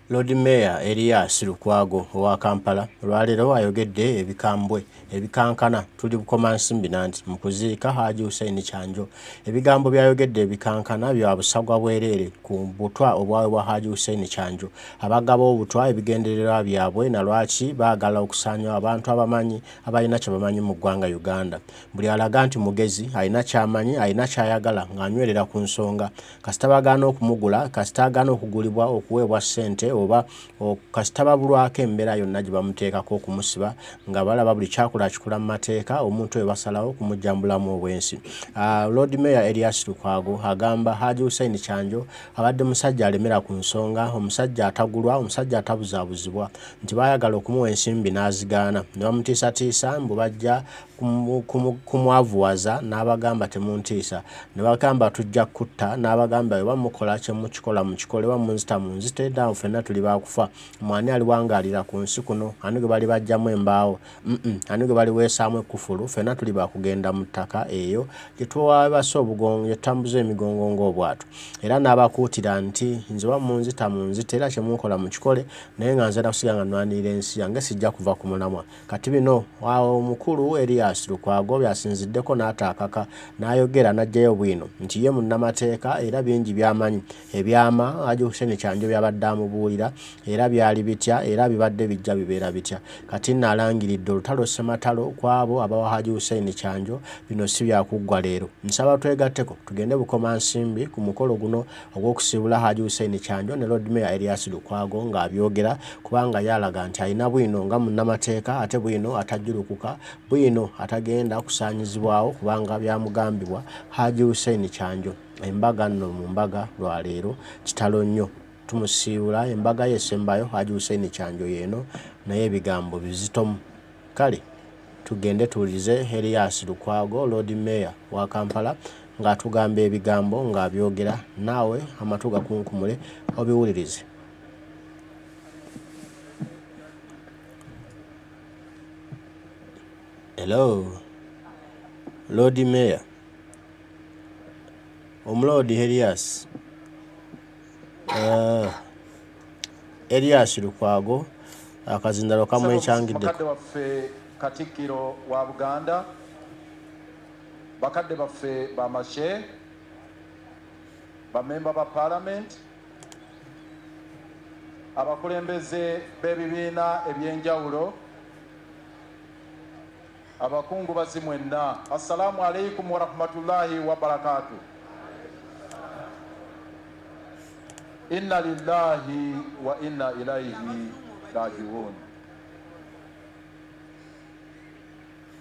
Lord Mayor Erias Lukwago wa Kampala lwalero ayogedde ebikankana tuli bukoma nsimbi nanti Mukuziikz Hajji Husein Kyanjo. Ebigambo byayogedde ebikankana bya busagwa bwerere ku Kubutwa Obwawebwa Hajji Husein Kyanjo. Abagaba obutwa ebigendererwa byabwe na lwaki baagala okusaanywa abantu abamanyi abalina kye bamanyi mu ggwanga Uganda. Buli alaga nti mugezi alina ky'amanyi alina ky'ayagala ng'anywerera ku nsonga kasita bagaana okumugula kasita agaana okugulibwa okuweebwa ssente oba kasitaba bulwako embeera yonna gye bamuteekako okumusiba nga balaba buli kyakola kikola mu mateeka omuntu we basalawo kumujjambulamu obwensi. Lord Mayor Erias Lukwago agamba Hajji Husein Kyanjo abadde musajja alemera ku nsonga, omusajja atagulwa, omusajja atabuzaabuzibwa nti baayagala okumuwa ensimbi n'azigaana ne bamutiisatiisa mbu bajja kumwavuwaza n'abagamba temuntiisa ne bagamba tujja kutta n'abagamba bwe bamukola kye mukikola mukikole bamunzita munzite dda ffenna tuli baakufa mwani aliwangaalira ku nsi kuno ani gwe bali bajjamu embaawo ani gwe bali weesaamu ekkufulu ffenna tuli baakugenda mu ttaka eyo gye tuwabasa obugongo gye tutambuza emigongo ng'obwatu era n'abakuutira nti nze bamunzita munzite era kye mukola mukikole naye nga nze nakusiga nga nnwanirira ensi yange sijja kuva ku mulamwa kati bino omukulu Erias Lukwago byasinziddeko n'ataakaka n'ayogera n'Agyeyo Bwino nti ye munnamateeka era bingi by'amanyi ebyama Hajji Husein Kyanjo byabadde amubuulira era byali bitya era bibadde bijja bibeera bitya kati n'alangiridde olutalo ssematalo kwabo abawa Hajji Husein Kyanjo bino si byakuggwa leero. Nsaba twegatteko tugende bukoma nsimbi ku mukolo guno ogw'okusiibula Hajji Husein Kyanjo ne Lord Mayor Erias Lukwago ng'abyogera kubanga yalaga nti alina Bwino nga munnamateeka ate Bwino atajjulukuka Bwino atagenda kusaanyizibwawo kubanga byamugambibwa Hajji Husein Kyanjo. Embaga nno mu mbaga lwaleero kitalo nnyo tumusiibula embaga yesembayo Hajji Husein Kyanjo yeeno naye ebigambo bizitomu. Kale tugende tuwulize Erias Lukwago Lord Mayor wa Kampala ng'atugamba ebigambo ng'abyogera naawe amatu gakunkumule obiwulirize. Hello Lord Mayor Omulodi Erias Erias Lukwago akazindalo kamwe ekyangidde bakadde baffe Katikkiro wa Buganda bakadde baffe bamashe bamemba ba Parliament abakulembeze b'ebibiina ebyenjawulo abakungu bazimwenna assalamu alaikum wa rahmatullahi wa barakatuh. Inna lillahi wa inna ilaihi rajiun.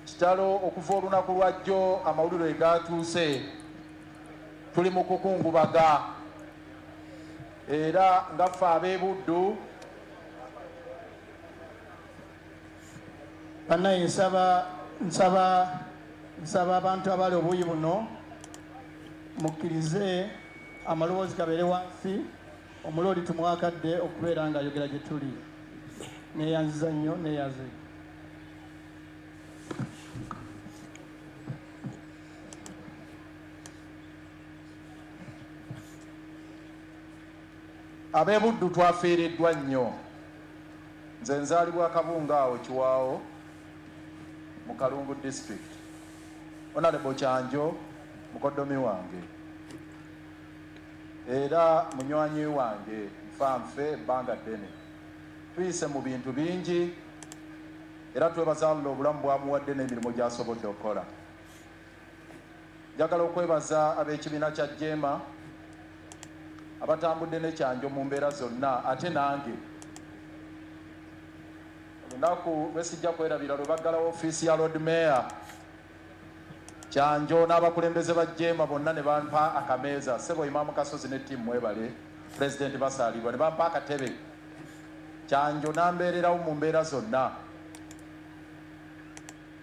Kitalo okuva olunaku lwajjo amawulire gatuuse tuli mu kukungubaga era ngaffe ab'ebuddu banaye nsaba abantu abali obuuyi buno mukkirize amaloboozi gabeere wansi omulodi tumwakadde okubeera ng'ayogera gye tuli. Neeyanziza nnyo neeyaze. ab'ebuddu twafiiriddwa nnyo. Nze nzaalibwa Kabunga awo Kiwaawo mu Kalungu district. Honorable Kyanjo mukoddomi wange era munywanyi wange nfanfe ebbanga ddene tuyise mu bintu bingi era twebazaala obulamu bwamuwadde n'emirimu gy'asobodde okukola. Njagala okwebaza ab'ekibiina kya Jeema abatambudde ne Kyanjo mu mbeera zonna ate nange olunaku lwe sijja kwerabira lwe baggalawo ofiisi ya Lord Mayor Kyanjo n'abakulembeze ba Jeema bonna ne bampa akameeza Ssebo Imaamu Kasozi ne ttiimu mwebale Pulezidenti basaalibwa ne bampa akatebe. Kyanjo n'ambeererawo mu mbeera zonna.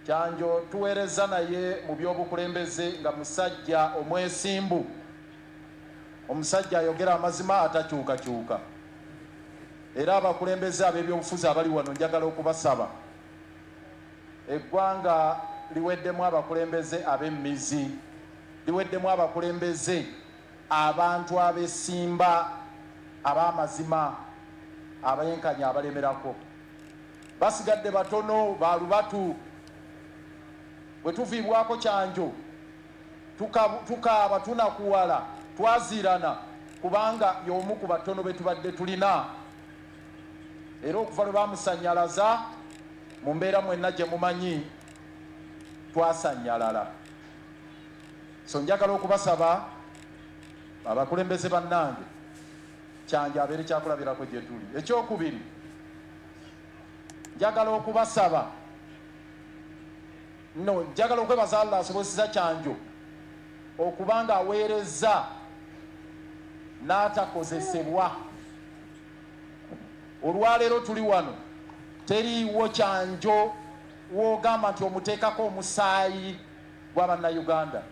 Kyanjo tuweereza naye mu by'obukulembeze nga musajja omwesimbu omusajja ayogera amazima atakyukakyuka era abakulembeze ab'ebyobufuzi abali wano njagala okubasaba eggwanga liweddemu abakulembeze ab'emmizi liweddemu abakulembeze abantu abesimba ab'amazima abayenkanya abalemerako basigadde batono balubatu bwe tuviibwako Kyanjo tukaaba tunakuwala twazirana kubanga y'omu ku batono be tubadde tulina era okuva lwe bamusanyalaza mu mbeera mwenna gye mumanyi twasanyalala. So njagala okubasaba abakulembeze bannange Kyanjo abeere kyakulabirako gye tuli. Ekyokubiri njagala okubasaba njagala okwebaza Allah asobozesa Kyanjo okubanga aweereza n'atakozesebwa. Olwaleero tuli wano teriiwo Kyanjo wogamba nti omuteekako omusaayi gwa bannayuganda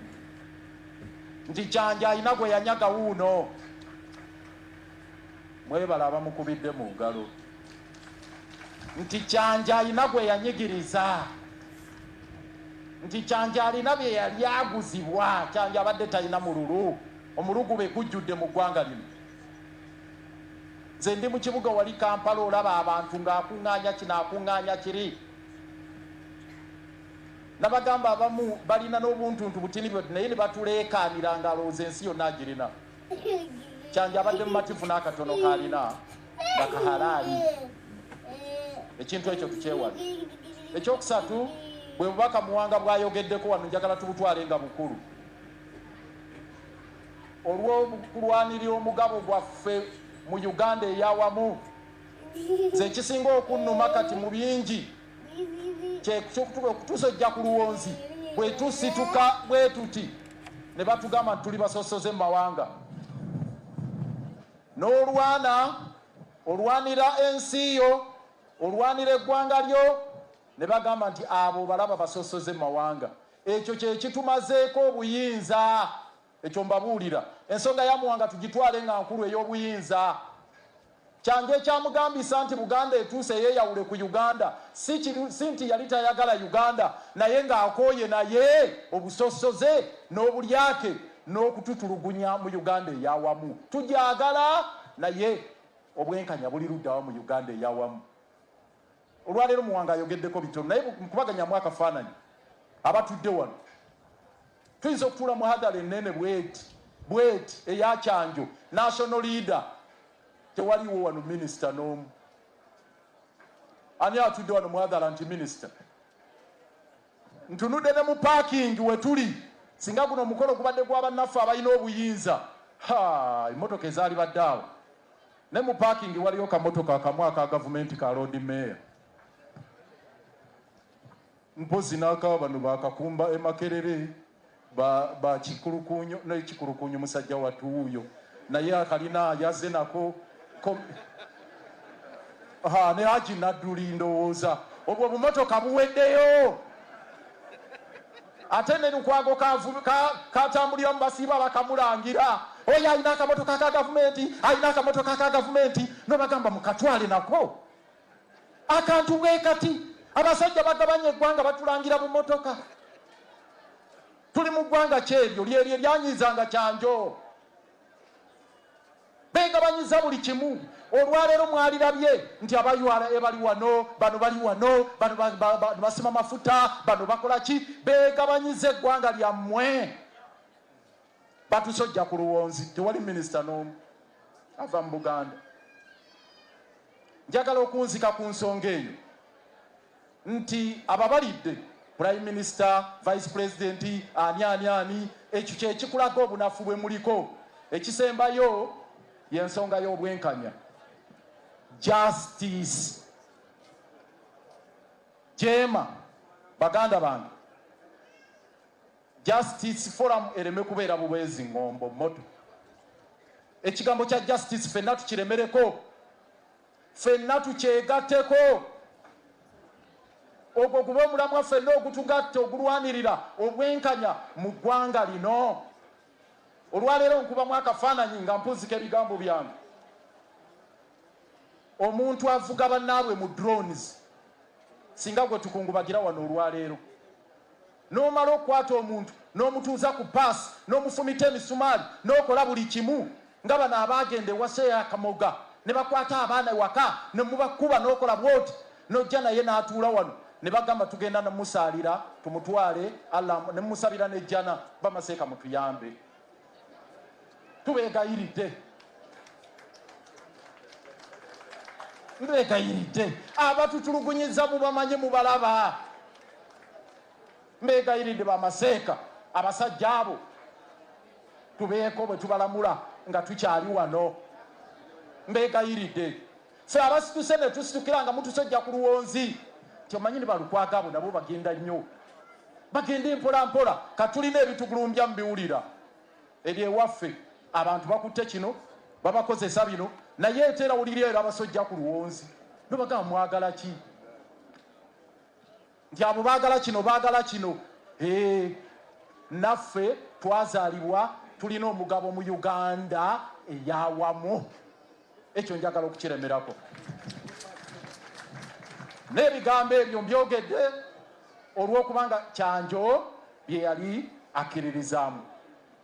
nti Kyanjo alina gwe yanyaga wuuno. Mwebala abamukubidde mu ngalo nti Kyanjo alina gwe yanyigiriza nti Kyanjo alina bye yali aguzibwa. Kyanjo abadde talina mululu, omulugu be gujjudde mu ggwanga lino. Nze ndi mu kibuga wali Kampala olaba abantu ng'akuŋŋaanya kino akuŋŋaanya kiri. Nabagamba abamu balina n'obuntuntu butini bwoti naye ne batuleekaanira ng'alowooza ensi yonna agirina. Kyanjo abadde mu mativu n'akatono k'alina nga kahalaali. Ekintu ekyo tukyewala. Ekyokusatu bwe bubaka Muwanga bwayogeddeko wano njagala tubutwale nga bukulu. Olw'okulwanirira omugabo gwaffe mu Uganda eyawamu nze ekisinga okunnuma kati mu bingi kyekutusojja ku luwonzi bwe tusituka bwe tuti ne batugamba nti tuli basosoze mu mawanga n'olwana olwanira ensi yo olwanira eggwanga lyo ne bagamba nti abo balaba basosoze mu mawanga. Ekyo kye kitumazeeko obuyinza. Ekyo mbabuulira ensonga ya Muwanga tugitwale nga nkulu ey'obuyinza. Kyanjo ekyamugambisa nti Buganda etuuse yeeyawule ku Uganda si nti yali tayagala Uganda naye ng'akooye naye obusosoze n'obulyake n'okututulugunya mu Uganda eyawamu. Tujagala naye obwenkanya buli luddawa mu Uganda eyawamu. Olwaleero Muwanga ayogeddeko bitono naye mukubaganyamu akafaananyi abatudde wano tuyinza okutuula mu hadala ennene bweti eya Kyanjo national leader tewaliwo wano minisita n'omu. Ani atudde wano mu hadala nti minisita? Ntunudde ne mu parking we tuli singa guno omukolo gubadde gwa bannaffe abalina obuyinza emmotoka ezaali badde awo ne mu parking waliyo kamotoka akamu aka gavumenti ka road mayor mpozi n'akawa bano bakakumba Makerere ba Kikulukunyo n'Ekikulukunyo musajja watuuyo naye akalina yazze nako ne Hajji Nadduli ndowooza obwo bumotoka buweddeyo ate ne Lukwago katambulira mu basiiba bakamulangira oyo alina akamotoka ka gavumenti alina akamotoka ka gavumenti n'obagamba mukatwale nako akantu bwe kati abasajja bagabanya eggwanga batulangira mu motoka. Tuli mu ggwanga kyeryo lyeryo lyanyizanga Kyanjo begabanyiza buli kimu. Olwaleero mwalirabye nti abayuala bali wano bano bali wano bano basima mafuta bano bakola ki begabanyiza eggwanga lyammwe batusojja ku luwonzi. Tewali minisita n'omu ava mu Buganda. Njagala okunzika ku nsonga eyo nti ababalidde Prime Minister, Vice President, ani ekyo kye kikulaga obunafu bwe muliko. Ekisembayo y'ensonga y'obwenkanya. Justice. Jema baganda bange. Justice Forum ereme kubeera bubeezi ngombo moto. Ekigambo kya justice ffenna tukiremereko. Ffenna tukyegatteko. Ogwo guba omulamu waffe n'ogutugatta ogulwanirira obwenkanya mu ggwanga lino. Olwaleero nkubamu akafaananyi nga mpuzika ebigambo byange. Omuntu avuga bannaabwe mu drones singa gwe tukungubagira wano olwaleero n'omala okukwata omuntu n'omutuuza ku paasi n'omufumita emisumaali n'okola buli kimu nga bano abaagenda ewasa ey'akamoga ne bakwata abaana waka ne mubakuba n'okola bwoti n'ojja naye n'atuula wano ne bagamba tugenda namusaalira tumutwale Allah ne musabira n'ejjana bamaseeka mutuyambe tubeegayiridde mbeegayiridde abatutulugunyiza mubamanye mubalaba mbeegayiridde bamaseeka abasajja abo tubeeko bwe tubalamula nga tukyali wano mbeegayiridde fe abasituse ne tusitukira nga mutusajja ku luwonzi tyomanyi ne Balukwago abo nabo bagenda nnyo bagenda mpola mpola katulina ebitugulumbya mu biwulira eri ewaffe abantu bakutte kino babakozesa bino naye etera wuliri era abasajja ku luwonzi nobagamba mwagala ki nti abo baagala kino naffe twazaalibwa tulina omugabo mu Uganda eyawamu ekyo njagala okukiremerako n'ebigambo ebyo mbyogedde olw'okubanga Kyanjo bye yali akkiririzaamu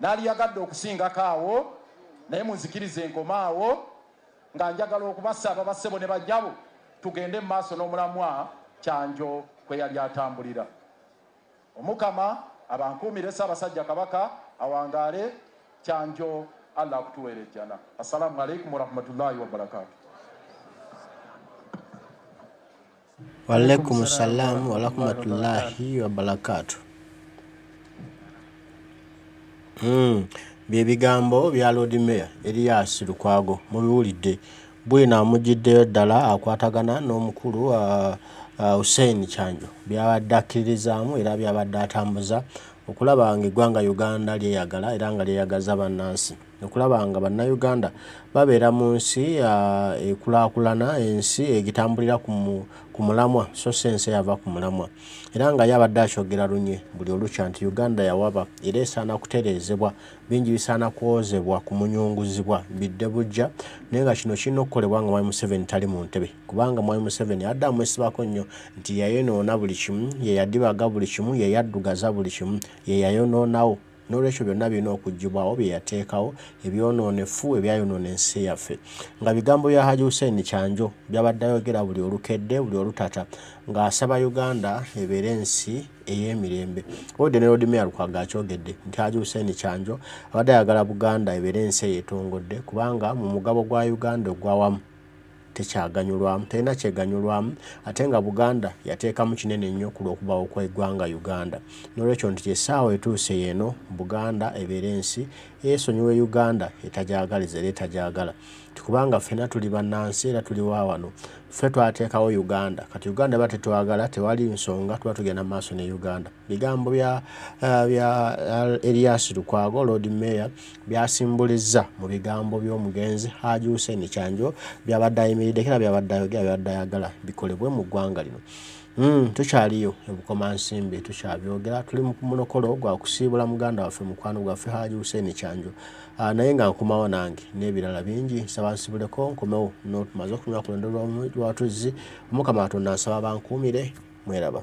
n'ali yagadde okusingako awo naye munzikirize enkomaawo nga njagala okubasaba bassebo ne bajjabo tugende mu maaso n'omulamwa Kyanjo kwe yali atambulira omukama abankuumire Ssaabasajja Kabaka awangaale Kyanjo Allah akutuweera ejjana. Assalamu alaikum warahmatullahi wabarakatuh. Walaikum salam warahmatullahi wabarakatuh. Byebigambo bya Lord Mayor Erias Lukwago mubiwulidde Bwino amujjiddeyo ddala akwatagana n'omukulu Husein Kyanjo byabadde akkiririzaamu era byabadde atambuza okulaba nga eggwanga Uganda lyeyagala era nga lyeyagaza bannansi okulaba nga bannayuganda babeera mu nsi ekulaakulana ensi egitambulira ku mulamwa so sense yava ku mulamwa era nga yabadde akyogera lunye buli olukya nti Uganda yawaba era esaana kutereezebwa bingi bisaana kwozebwa kumunyunguzibwa bidde bujja naye nga kino kirina okukolebwa nga Mwami Museveni tali mu ntebe kubanga Mwami Museveni adda amwesibako nnyo nti yayonoona buli kimu ye yadibaga buli kimu ye yaddugaza buli kimu ye yayonoonawo n'olwekyo byonna birina okuggibwawo bye yateekawo ebyonoonefu ebyayonoona ensi yaffe nga bigambo bya Hajji Husein Kyanjo byabadde ayogera buli olukedde buli olutata ng'asaba Uganda ebeere ensi ey'emirembe odde ne Lord Mayor Lukwago akyogedde nti Hajji Husein Kyanjo abadde ayagala Buganda ebeere ensi eyeetongedde kubanga mu mugabo gwa Uganda ogwawamu tekyaganyulwamu terina kyeganyulwamu ate nga Buganda yateekamu kinene nnyo ku lw'okubawo kw'eggwanga Uganda n'olwekyo nti essaawa etuuse yeeno Buganda ebeera ensi esonyiwe Uganda etagyagaliza era etagyagala kubanga ffenna tuli bannansi era tuli waawano ffe twateekawo Uganda kati Uganda ba tetwagala tewali nsonga tuba tugenda mu maaso ne Uganda bigambo bya Erias Lukwago Lord Mayor byasimbuliza mu bigambo by'omugenzi Hajji Husein Kyanjo byabadde ayimiridde era byabadde ayogera byabadde ayagala bikolebwe mu ggwanga lino tukyaliyo ebukomansimbi tukyabyogera tuli mu munokolo gwa kusiibula muganda waffe mukwano gwaffe Hajji Husein Kyanjo naye nga nkomawo nange n'ebirala bingi nsaba nsibuleko nkomewo n'otumaze okunywa ku lwendo lw'atuzzi Omukama Katonda nsaba bankuumire mweraba.